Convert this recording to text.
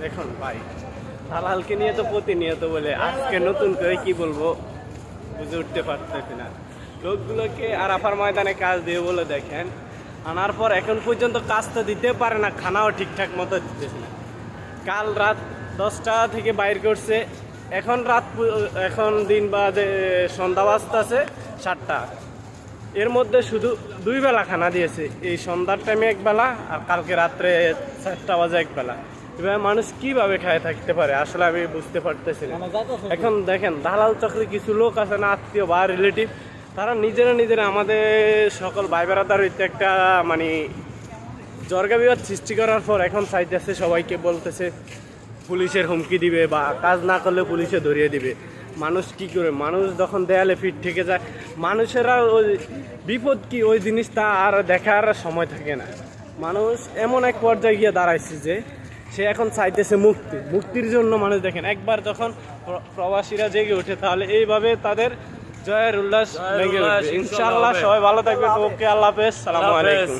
দেখুন ভাই, দালালকে নিয়ে তো প্রতিনিয়ত বলে, আজকে নতুন করে কি বলবো বুঝে উঠতে পারতেছি না। লোকগুলোকে আরাফার ময়দানে কাজ দিয়ে বলে দেখেন, আনার পর এখন পর্যন্ত কাজ তো দিতে পারে না, খানাও ঠিকঠাক মতো দিতেছে না। কাল রাত 10টা থেকে বাইর করছে, এখন দিন বাজে সন্ধ্যা বাজতেছে 7টা। এর মধ্যে শুধু 2 বেলা খানা দিয়েছে, এই সন্ধ্যার টাইমে 1 বেলা আর কালকে রাত্রে 4টা বাজে 1 বেলা। এভাবে মানুষ কিভাবে খায় থাকতে পারে আসলে আমি বুঝতে পারতেছি না। এখন দেখেন দালাল চক্রে কিছু লোক আছে না, আত্মীয় বা রিলেটিভ, তারা নিজেরা আমাদের সকল ভাই বেড়াদার হইতে একটা মানে জর্গা বিবাদ সৃষ্টি করার পর এখন চাইতেছে, সবাইকে বলতেছে পুলিশের হুমকি দিবে বা কাজ না করলে পুলিশে ধরিয়ে দিবে। মানুষ কি করে, মানুষ যখন দেয়ালে ফিট থেকে যায়, মানুষেরা ওই বিপদ কি ওই জিনিসটা আর দেখার সময় থাকে না। মানুষ এমন এক পর্যায়ে গিয়ে দাঁড়াইছে যে সে এখন চাইতেছে মুক্তির জন্য। মানুষ দেখেন, একবার যখন প্রবাসীরা জেগে ওঠে তাহলে এইভাবে তাদের জয়ের উল্লাস লেগে ওঠে। ইনশাআল্লাহ সবাই ভালো থাকবে। ওকে, আল্লাহ হাফেজ, সালামু আলাইকুম।